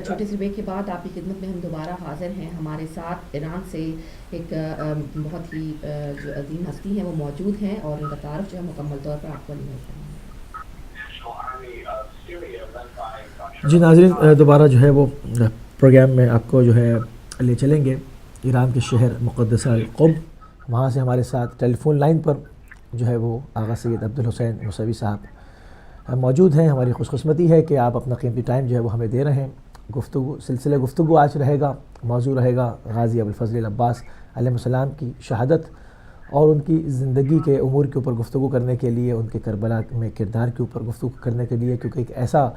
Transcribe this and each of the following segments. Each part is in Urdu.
چھوٹے سے بریک کے بعد آپ کی خدمت میں ہم دوبارہ حاضر ہیں. ہمارے ساتھ ایران سے ایک بہت ہی جو عظیم ہستی ہیں وہ موجود ہیں اور ان کا تعارف جو ہے مکمل طور پر آپ کو نہیں ہوتا ہے. جی ناظرین، دوبارہ جو ہے وہ پروگرام میں آپ کو جو ہے لے چلیں گے ایران کے شہر مقدسہ القم. وہاں سے ہمارے ساتھ ٹیلی فون لائن پر جو ہے وہ آغا سید عبدالحسین موسوی صاحب موجود ہیں. ہماری خوش قسمتی ہے کہ آپ اپنا قیمتی ٹائم جو ہے وہ ہمیں دے رہے ہیں. سلسلہ گفتگو آج رہے گا، موضوع رہے گا غازی ابوالفضل العباس علیہ السلام کی شہادت اور ان کی زندگی کے امور کے اوپر گفتگو کرنے کے لیے، ان کے کربلا میں کردار کے اوپر گفتگو کرنے کے لیے، کیونکہ ایک ایسا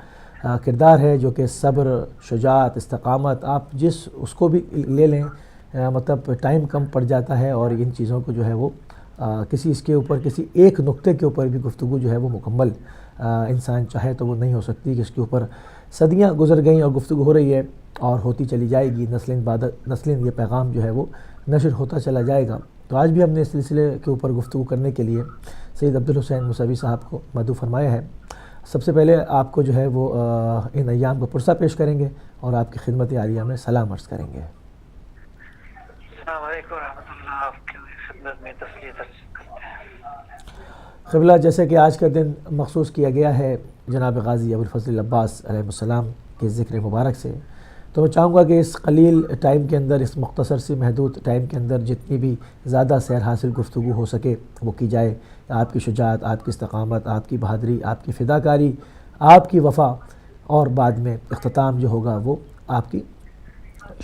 کردار ہے جو کہ صبر، شجاعت، استقامت، آپ اس کو بھی لے لیں مطلب ٹائم کم پڑ جاتا ہے اور ان چیزوں کو جو ہے وہ اس کے اوپر کسی ایک نقطے کے اوپر بھی گفتگو جو ہے وہ مکمل انسان چاہے تو وہ نہیں ہو سکتی، کہ اس کے اوپر صدیاں گزر گئیں اور گفتگو ہو رہی ہے اور ہوتی چلی جائے گی. نسلیں یہ پیغام جو ہے وہ نشر ہوتا چلا جائے گا. تو آج بھی ہم نے اس سلسلے کے اوپر گفتگو کرنے کے لیے سید عبدالحسین موسوی صاحب کو مدعو فرمایا ہے. سب سے پہلے آپ کو جو ہے وہ ان ایام کو پرسہ پیش کریں گے اور آپ کی خدمت عالیہ میں سلام عرض کریں گے. السلام علیکم ورحمۃ اللہ. آپ کی خدمت میں تسلیت عرض کرتے ہیں. قبلہ، جیسے کہ آج کا دن مخصوص کیا گیا ہے جناب غازی ابوالفضل العباس علیہ السلام کے ذکر مبارک سے، تو میں چاہوں گا کہ اس قلیل ٹائم کے اندر، اس مختصر سی محدود ٹائم کے اندر جتنی بھی زیادہ سیر حاصل گفتگو ہو سکے وہ کی جائے. آپ کی شجاعت، آپ کی استقامت، آپ کی بہادری، آپ کی فداکاری، آپ کی وفا، اور بعد میں اختتام جو ہوگا وہ آپ کی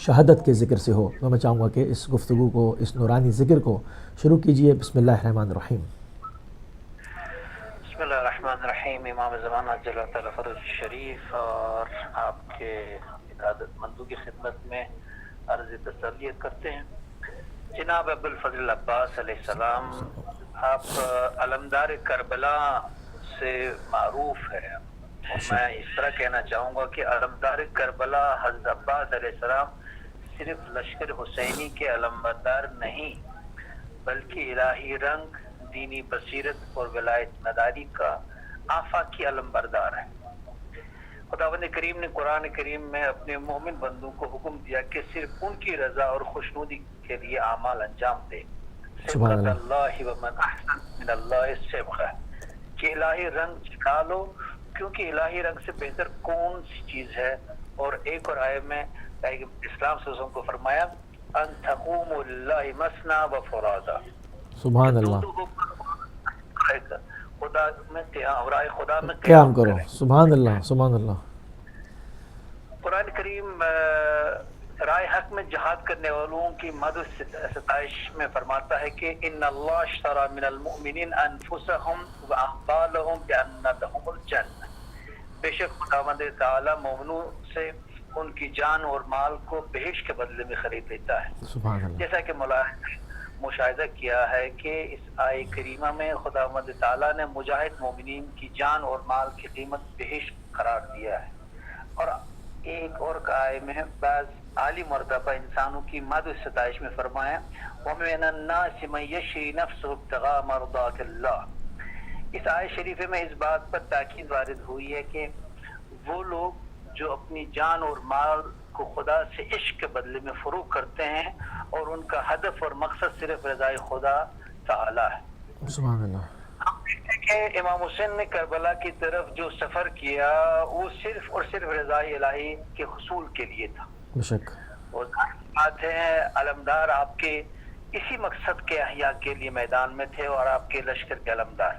شہادت کے ذکر سے ہو. تو میں چاہوں گا کہ اس گفتگو کو، اس نورانی ذکر کو شروع کیجئے. بسم اللہ الرحمن الرحیم. بسم اللہ الرحمن الرحیم. امام زمان عجل تعالی فرج شریف اور آپ کے عبادت مندوں کی خدمت میں عرض تسلیت کرتے ہیں. جناب ابوالفضل العباس علیہ السلام، آپ علمدار کربلا سے معروف ہے. میں اس طرح کہنا چاہوں گا کہ علمدار کربلا حضرت عباس علیہ السلام صرف لشکر حسینی کے علمبردار نہیں، بلکہ الہی رنگ، دینی بصیرت اور ولایت مداری کا آفاقی علمبردار ہے. خداوند کریم نے قرآن کریم میں اپنے مومن بندوں کو حکم دیا کہ صرف ان کی رضا اور خوشنودی کے لیے اعمال انجام دے. صبغۃ اللہ ومن احسن من اللہ صبغہ، کہ الہی رنگ سکھا لو کیونکہ الہی رنگ سے بہتر کون سی چیز ہے. اور ایک اور آیت میں اسلام سے کو فرمایا ان تقوموا للہ مثنی و فرادا، سبحان اللہ، خدا میں خدا میں قیام کرو. سبحان اللہ، سبحان اللہ. قرآن کریم رائے حق میں جہاد کرنے والوں کی مدد ستائش میں فرماتا ہے کہ ان اللہ اشتری من المؤمنین انفسهم واموالهم بان لهم الجنہ، بے شک خداوند تعالی مومنوں سے ان کی جان اور مال کو بہشت کے بدلے میں خرید لیتا ہے. سبحان اللہ. جیسا کہ مشاہدہ کیا ہے کہ اس آیے کریمہ میں خداوند تعالی نے مجاہد مومنین کی جان اور مال کی قیمت بہشت قرار دیا ہے. اور ایک اور آیے میں بعض عالی مرتبہ انسانوں کی مدد ستائش میں فرمایا وَمِنَ النَّاسِ مَن يَشْرِي نَفْسَهُ ابْتِغَاءَ مَرْضَاتِ اللَّهِ. اس آیے شریفے میں اس بات پر تاکید وارد ہوئی ہے کہ وہ لوگ جو اپنی جان اور مال کو خدا سے عشق کے بدلے میں فروخت کرتے ہیں اور ان کا ہدف اور مقصد صرف رضائے خدا تعالی ہے. سبحان اللہ. کہ امام حسین نے کربلا کی طرف جو سفر کیا وہ صرف اور صرف رضائے الہی کے حصول کے لیے تھا. بے شک. اور بات ہے علمدار آپ کے اسی مقصد کے احیاء کے لیے میدان میں تھے اور آپ کے لشکر کے علمدار،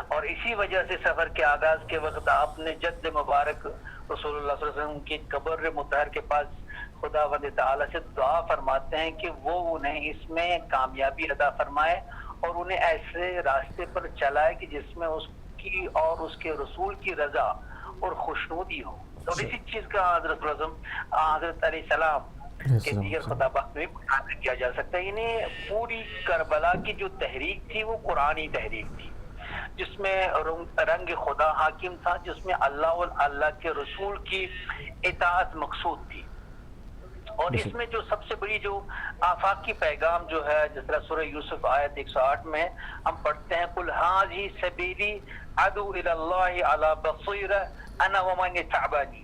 اور اسی وجہ سے سفر کے آغاز کے وقت آپ نے جد مبارک رسول اللہ صلی اللہ علیہ وسلم کی قبر مطہر کے پاس خداوند تعالی سے دعا فرماتے ہیں کہ وہ انہیں اس میں کامیابی عطا فرمائے اور انہیں ایسے راستے پر چلائے کہ جس میں اس کی اور اس کے رسول کی رضا اور خوشنودی ہو. اور اسی چیز کا حضرت علیہ السلام کے دیگر خطابات میں بیان کیا جا سکتا ہے. یعنی پوری کربلا کی جو تحریک تھی وہ قرآنی تحریک تھی، جس میں رنگ خدا حاکم تھا، جس میں اللہ اور اللہ کے رسول کی اطاعت مقصود تھی. اور اس میں جو سب سے بڑی جو آفاقی پیغام جو ہے، جس طرح سورہ یوسف آیت 108 میں ہم پڑھتے ہیں قُلْ هَٰذِهِ سَبِيلِي أَدْعُو إِلَى اللَّهِ عَلَىٰ بَصِيرَةٍ أَنَا وَمَنِ اتَّبَعَنِي.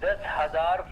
10,000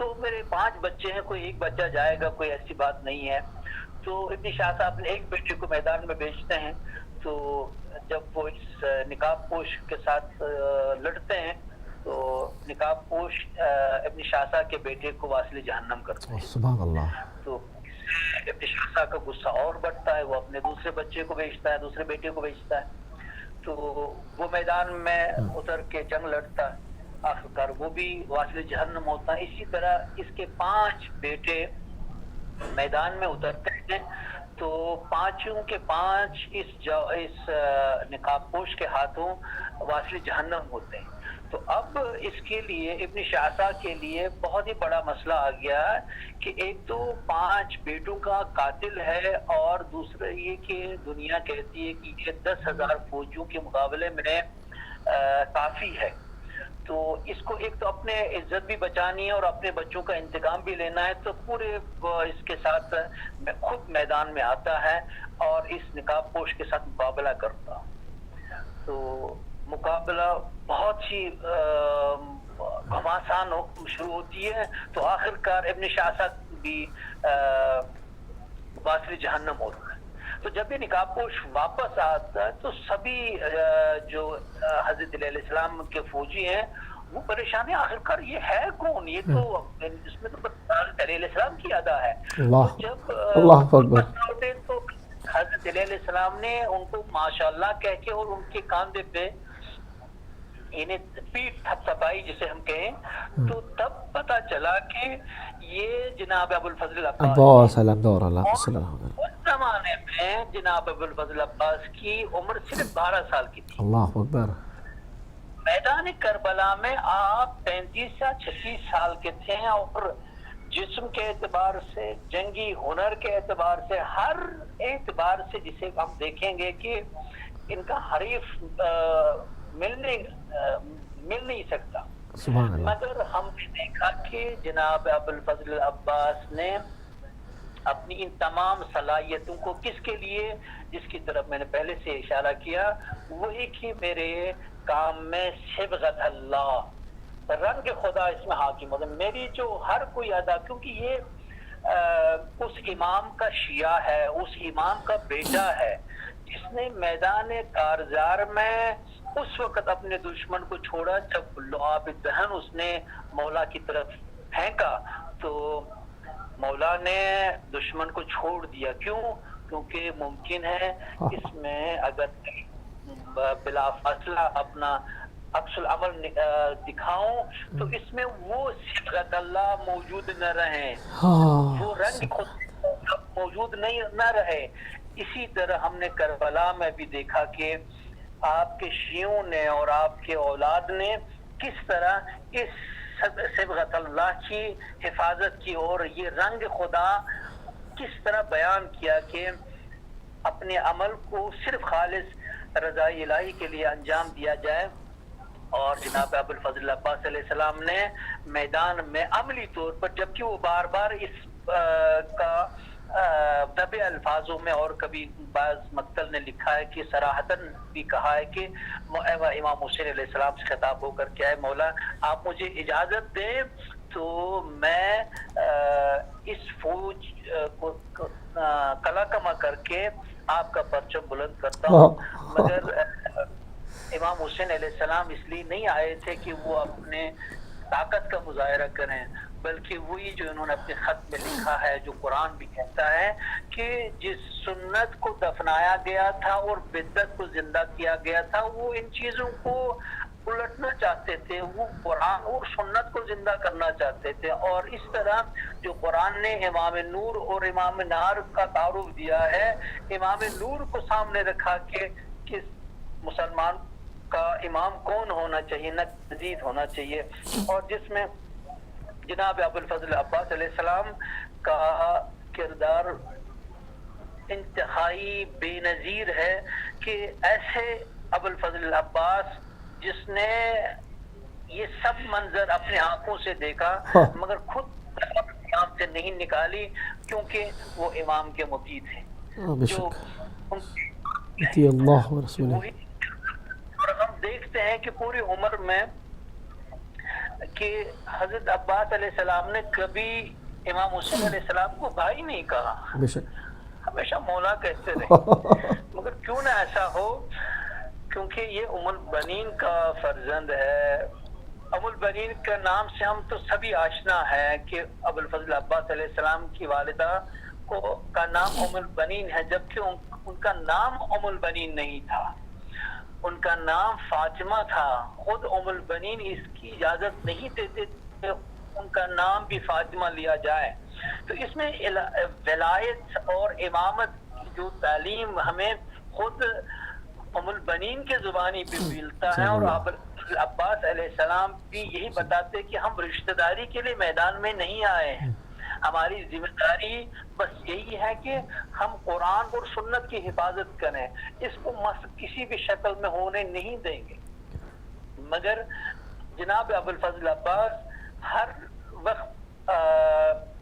تو میرے 5 بچے ہیں، کوئی ایک بچہ جائے گا، کوئی ایسی بات نہیں ہے. تو ابن شاہ صاحب نے ایک بیٹے کو میدان میں بھیجتے ہیں. تو جب وہ اس نقاب پوش کے ساتھ لڑتے ہیں تو نقاب پوش ابن شاہ صاحب کے بیٹے کو واصل جہنم کرتے ہیں. سبحان اللہ. تو ابن شاہ صاحب کا غصہ اور بڑھتا ہے، وہ اپنے دوسرے بچے کو بھیجتا ہے، دوسرے بیٹے کو بھیجتا ہے. تو وہ میدان میں اتر کے جنگ لڑتا ہے، آخرکار وہ بھی واصل جہنم ہوتا ہے. اسی طرح اس کے 5 بیٹے میدان میں اترتے ہیں تو 5 کے 5 اس نقاب پوش کے ہاتھوں واصل جہنم ہوتے ہیں. تو اب اس کے لیے ابن شاہصا کے لیے بہت ہی بڑا مسئلہ آ گیا کہ ایک تو 5 بیٹوں کا قاتل ہے، اور دوسرا یہ کہ دنیا کہتی ہے کہ یہ 10,000 فوجیوں کے مقابلے میں کافی ہے. تو اس کو ایک تو اپنے عزت بھی بچانی ہے اور اپنے بچوں کا انتقام بھی لینا ہے. تو پورے اس کے ساتھ خود میدان میں آتا ہے اور اس نقاب پوش کے ساتھ مقابلہ کرتا. تو مقابلہ بہت ہی گھماسان شروع ہوتی ہے. تو آخرکار ابن شاہ بھی واصل جہنم ہوتا ہے. تو جب یہ نقاب پوش واپس آتا ہے تو سبھی جو حضرت علیہ السلام کے فوجی ہیں وہ پریشان ہیں، آخرکار یہ ہے کون، یہ تو اس میں تو حضرت علیہ السلام کی ادا ہے. جب اللہ اکبر. تو حضرت علیہ السلام نے ان کو ماشاءاللہ کہہ کے اور ان کے کاندھے پہ انہیں پیٹھ تھپتھپائی جسے ہم کہیں. تو تب پتا چلا کہ یہ جناب ابو الفضل عباس اس زمانے میں جناب ابو الفضل عباس کی عمر صرف 12 سال کی تھی. اللہ اکبر. میدان کربلا میں آپ 35 یا 36 سال کے تھے، اور جسم کے اعتبار سے، جنگی ہنر کے اعتبار سے، ہر اعتبار سے جسے ہم دیکھیں گے کہ ان کا حریف مل نہیں سکتا. مگر ہم نے دیکھا کہ جناب ابو الفضل عباس نے اپنی ان تمام صلاحیتوں کو کس کے لیے، جس کی طرف میں نے پہلے سے اشارہ کیا، وہی کہ میرے کام میں صبغت اللہ، رنگ خدا اس میں حاکم ہوتا. میری جو ہر کوئی ادا، کیونکہ یہ اس امام کا شیعہ ہے، اس امام کا بیٹا ہے جس نے میدان کارزار میں اس وقت اپنے دشمن کو چھوڑا جب لعاب دہن اس نے مولا کی طرف پھینکا. تو مولا نے دشمن کو چھوڑ دیا. کیوں؟ کیونکہ ممکن ہے اس میں اگر بلا فاصلہ اپنا عکس العمل دکھاؤں تو اس میں وہ صبغت اللہ موجود نہ رہے، وہ رنگ خود موجود نہ رہے. اسی طرح ہم نے کربلا میں بھی دیکھا کہ آپ کے شیعوں نے اور آپ کے اولاد نے کس طرح اس صبغت اللہ کی حفاظت کی اور یہ رنگ خدا کس طرح بیان کیا کہ اپنے عمل کو صرف خالص رضا الہی کے لیے انجام دیا جائے. اور جناب ابو الفضل عباس علیہ السلام نے میدان میں عملی طور پر، جبکہ وہ بار بار اس کا دبے الفاظوں میں اور کبھی بعض مقتل نے لکھا ہے کہ صراحتاً بھی کہا ہے کہ امام حسین علیہ السلام سے خطاب ہو کر کے آئے مولا آپ مجھے اجازت دیں تو میں اس فوج کو کلا کما کر کے آپ کا پرچم بلند کرتا ہوں. مگر امام حسین علیہ السلام اس لیے نہیں آئے تھے کہ وہ اپنے طاقت کا مظاہرہ کریں، بلکہ وہی جو انہوں نے اپنے خط میں لکھا ہے، جو قرآن بھی کہتا ہے کہ جس سنت کو دفنایا گیا تھا اور بدعت کو زندہ کیا گیا تھا، وہ ان چیزوں کو الٹنا چاہتے تھے، وہ قرآن اور سنت کو زندہ کرنا چاہتے تھے. اور اس طرح جو قرآن نے امام نور اور امام نہار کا تعارف دیا ہے، امام نور کو سامنے رکھا کہ کس مسلمان کا امام کون ہونا چاہیے، نہ جدید ہونا چاہیے. اور جس میں جناب ابو الفضل عباس علیہ السلام کا کردار انتہائی بے نظیر ہے کہ ایسے ابو الفضل عباس جس نے یہ سب منظر اپنے آنکھوں سے دیکھا مگر خود امام سے نہیں نکالی کیونکہ وہ امام کے مطیع تھے. جو اللہ ورسولہ. اور ہم دیکھتے ہیں کہ پوری عمر میں کہ حضرت عباس علیہ السلام نے کبھی امام حسین علیہ السلام کو بھائی نہیں کہا، بے شک. ہمیشہ مولا کہتے رہے. مگر کیوں نہ ایسا ہو، کیونکہ یہ ام البنین کا فرزند ہے. ام البنین کا نام سے ہم تو سبھی آشنا ہے کہ ابو الفضل عباس علیہ السلام کی والدہ کا نام ام البنین ہے، جبکہ ان کا نام ام البنین نہیں تھا، ان کا نام فاطمہ تھا. خود ام البنین اس کی اجازت نہیں دیتے کہ ان کا نام بھی فاطمہ لیا جائے. تو اس میں ولایت اور امامت کی جو تعلیم ہمیں خود ام البنین کے زبانی بھی ملتا ہے، اور عباس علیہ السلام بھی یہی بتاتے کہ ہم رشتہ داری کے لیے میدان میں نہیں آئے ہیں، ہماری ذمہ داری بس یہی ہے کہ ہم قرآن اور سنت کی حفاظت کریں، اس کو کسی بھی شکل میں ہونے نہیں دیں گے. مگر جناب ابو الفضل عباس ہر وقت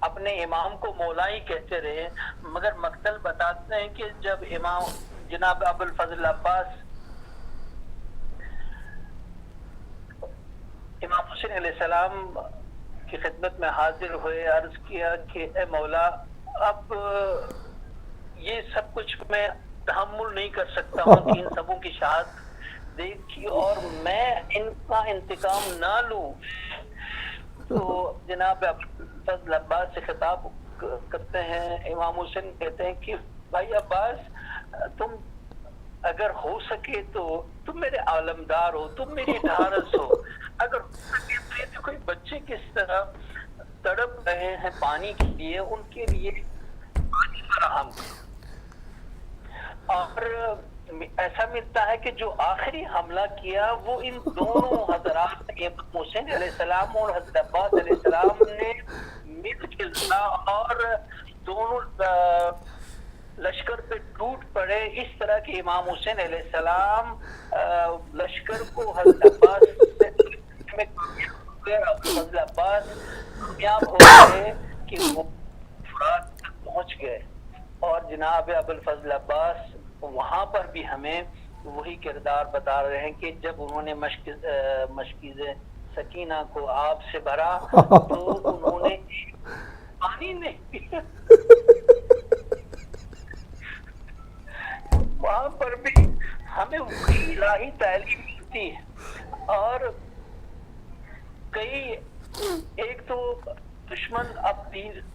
اپنے امام کو مولائی کہتے رہے. مگر مقتل بتاتے ہیں کہ جب جناب ابو الفضل عباس امام حسین علیہ السلام کی خدمت میں حاضر ہوئے، عرض کیا کہ اے مولا، اب یہ سب کچھ میں تحمل نہیں کر سکتا ہوں کہ ان سبوں کی شہادت دیکھی اور میں ان کا انتقام نہ لوں. تو جناب فضل عباس سے خطاب کرتے ہیں امام حسین، کہتے ہیں کہ بھائی عباس، تم اگر ہو سکے تو تم میرے عالمدار ہو، تم میری ڈھارس ہو. اگر ہو سکے تو کوئی بچے کس طرح تڑپ رہے ہیں پانی کے لیے، ان کے لیے پانی فراہم کرو. اور ایسا ملتا ہے کہ جو آخری حملہ کیا وہ ان دونوں حضرات امام حسین علیہ السلام اور حضرت عباس علیہ السلام نے مل کے کیا، اور دونوں لشکر پہ ٹوٹ پڑے. اس طرح کہ امام حسین علیہ السلام لشکر کو حضرت عباس میں حضرت عباس کامیاب ہو گئے کہ وہ فرات تک پہنچ گئے. اور جناب ابو الفضل عباس وہاں پر بھی ہمیں وہی کردار بتا رہے ہیں کہ جب انہوں نے مشکیز سکینہ کو آب سے بھرا تو انہوں نے پانی نہیں پیا. وہاں پر بھی ہمیں وہی الہی تعلیم ملتی ہے. اور ایک تو دشمن اب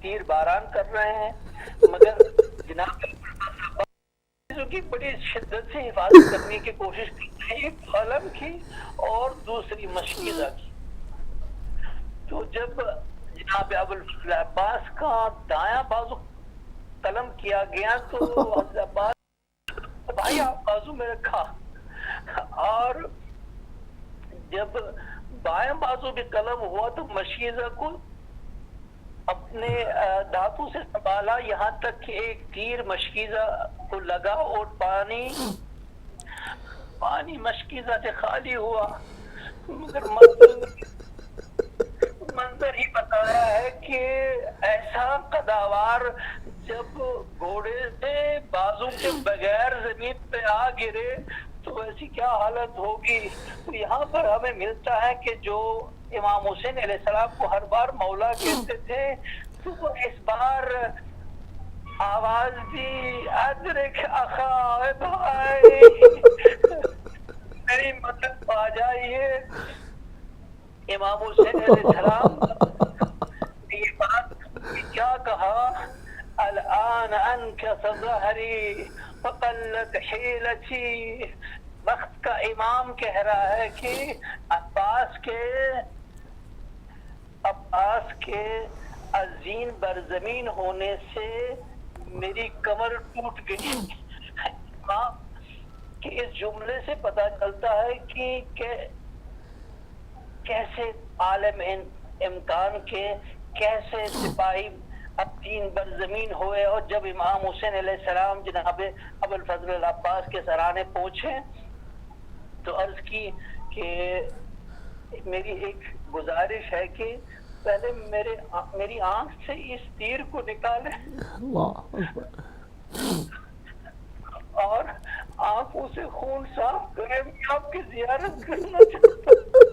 تیر باران کر رہے ہیں، مگر جناب کی بڑی شدت سے حفاظت کرنے کی کوشش کرتے ہیں، ایک قلم کی اور دوسری مشکیزہ کی. تو جب جناب ابو الفضل عباس کا دایاں بازو قلم کیا گیا تو حضرت عباس بھائی آپ بازو میں رکھا، اور جب بائیں بازو بھی قلم ہوا تو مشکیزہ کو اپنے دھاتوں سے سنبھالا، یہاں تک کہ ایک تیر مشکیزہ کو لگا اور پانی مشکیزہ سے خالی ہوا. مگر منظر ہی بتا رہا ہے کہ ایسا قداوار جب گھوڑے سے بازو کے بغیر زمین پہ آ گرے تو ایسی کیا حالت ہوگی. تو یہاں پر ہمیں ملتا ہے کہ جو امام حسین علیہ السلام کو ہر بار مولا کہتے تھے، تو وہ اس بار آواز دی ادرک اخا بھائی، میری مدد پا جائیے. امام حسین علیہ السلام نے یہ بات کیا کہا، الان انکس ظہری فقلت حیلتی. وقت کا امام کہہ رہا ہے کہ عباس کے عظیم برزمین ہونے سے میری کمر ٹوٹ گئی. کہ اس جملے سے پتہ چلتا ہے کہ کیسے عالم امکان کے کیسے سپاہی اب دین برزمین ہوئے. اور جب امام حسین علیہ السلام جناب ابو الفضل عباس کے سرانے پہنچے تو عرض کی کہ میری ایک گزارش ہے کہ پہلے میری آنکھ سے اس تیر کو نکالیں اور آنکھوں سے خون صاف کریں. میں آپ کی زیارت کرنا چاہتا ہوں.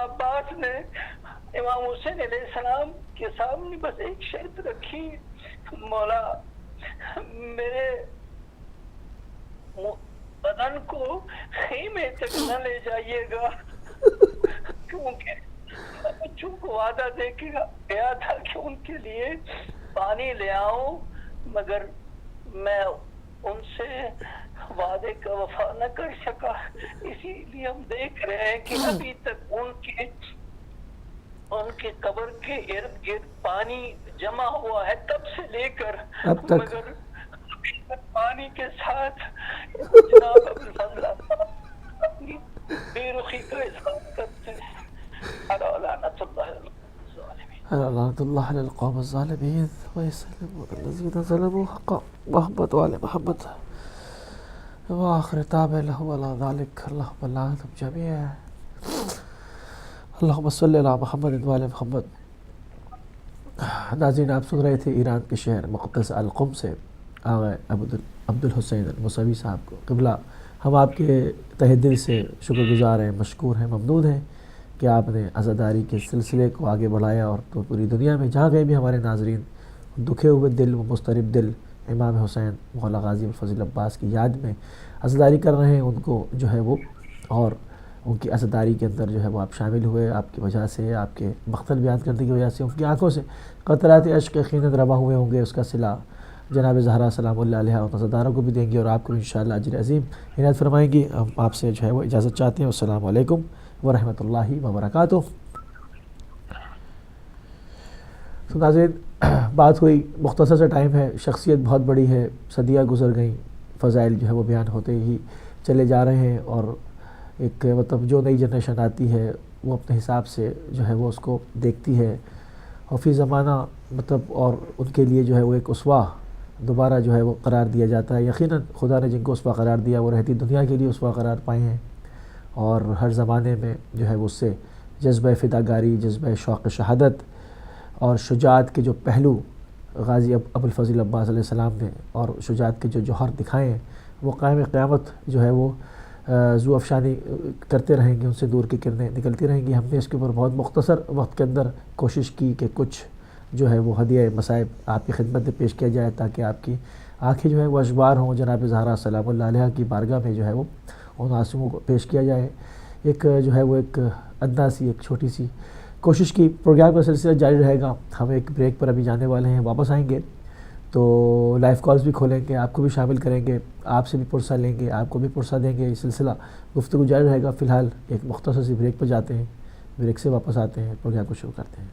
عباس نے امام حسین علیہ السلام کے سامنے بس ایک شرط رکھی، مولا میرے بدن کو خیمے تک نہ لے جائیے گا، کیونکہ بچوں کو وعدہ دے کے گیا تھا کہ ان کے لیے پانی لے آؤں، مگر میں ان سے وعدے کا وفا نہ کر سکا، اسی لیے ہم دیکھ رہے ہیں کہ ابھی تک ان کے قبر کے ارد گرد پانی جمع ہوا ہے تب سے لے کر اب تک، مگر ابھی تک پانی کے ساتھ جناب ابوالفضل اپنی بے رخی کا اظہار کرتے ہیں۔ لعنت اللہ علی القوم الظالمین ویسلم الذین ظلموا حق محمد وآل محمد وآخر تابع له ولا ذلك اللهم لعنتهم جميعا اللهم صلی علی محمد وآل محمد۔ ناظرین، آپ سن رہے تھے ایران کے شہر مقدس القم سے آغا عبدالحسین الموسوی صاحب کو۔ قبلہ، ہم آپ کے تہ دل سے شکر گزار ہیں، مشکور ہیں، ممنون ہیں کہ آپ نے عزاداری کے سلسلے کو آگے بڑھایا، اور تو پوری دنیا میں جہاں کہیں بھی ہمارے ناظرین دکھے ہوئے دل و مضطرب دل امام حسین مولا غازی ابوالفضل عباس کی یاد میں عزاداری کر رہے ہیں، ان کو جو ہے وہ، اور ان کی عزاداری کے اندر جو ہے وہ آپ شامل ہوئے، آپ کی وجہ سے، آپ کے مقتل بیان کرنے کی وجہ سے ان کی آنکھوں سے قطرات اشک یقیناً رواں ہوئے ہوں گے، اس کا صلہ جناب زہرا سلام اللہ علیہ اور عزاداروں کو بھی دیں گے، اور آپ کو انشاءاللہ اجر عظیم عنایت فرمائیں گی۔ ہم آپ سے جو ہے وہ اجازت چاہتے ہیں۔ السلام علیکم ورحمۃ اللہ وبرکاتہ۔ تو ناظرین، بات ہوئی، مختصر سا ٹائم ہے، شخصیت بہت بڑی ہے، صدیاں گزر گئیں، فضائل جو ہے وہ بیان ہوتے ہی چلے جا رہے ہیں، اور ایک مطلب جو نئی جنریشن آتی ہے وہ اپنے حساب سے جو ہے وہ اس کو دیکھتی ہے، اور فی زمانہ مطلب اور ان کے لیے جو ہے وہ ایک اسوہ دوبارہ جو ہے وہ قرار دیا جاتا ہے۔ یقیناً خدا نے جن کو اسوہ قرار دیا وہ رہتی دنیا کے لیے اسوہ قرار پائے ہیں، اور ہر زمانے میں جو ہے وہ اس سے جذبہ فداکاری، جذبہ شوق شہادت اور شجاعت کے جو پہلو غازی ابوالفضل عباس علیہ السلام نے اور شجاعت کے جو جوہر دکھائے ہیں، وہ قائم قیامت جو ہے وہ ذو افشانی کرتے رہیں گے، ان سے دور کی کرنیں نکلتی رہیں گی۔ ہم نے اس کے اوپر بہت مختصر وقت کے اندر کوشش کی کہ کچھ جو ہے وہ ہدیہ مصائب آپ کی خدمت میں پیش کیا جائے، تاکہ آپ کی آنکھیں جو ہے وہ اشبار ہوں، جناب زہرا سلام اللہ علیہ کی بارگاہ میں جو ہے وہ ان آنسوؤں کو پیش کیا جائے۔ ایک جو ہے وہ ایک ادنا سی، ایک چھوٹی سی کوشش کی۔ پروگرام کا سلسلہ جاری رہے گا، ہم ایک بریک پر ابھی جانے والے ہیں، واپس آئیں گے تو لائیو کالز بھی کھولیں گے، آپ کو بھی شامل کریں گے، آپ سے بھی پرسہ لیں گے، آپ کو بھی پرسہ دیں گے، یہ سلسلہ گفتگو جاری رہے گا۔ فی الحال ایک مختصر سی بریک پر جاتے ہیں، بریک سے واپس آتے ہیں، پروگرام کو شروع کرتے ہیں۔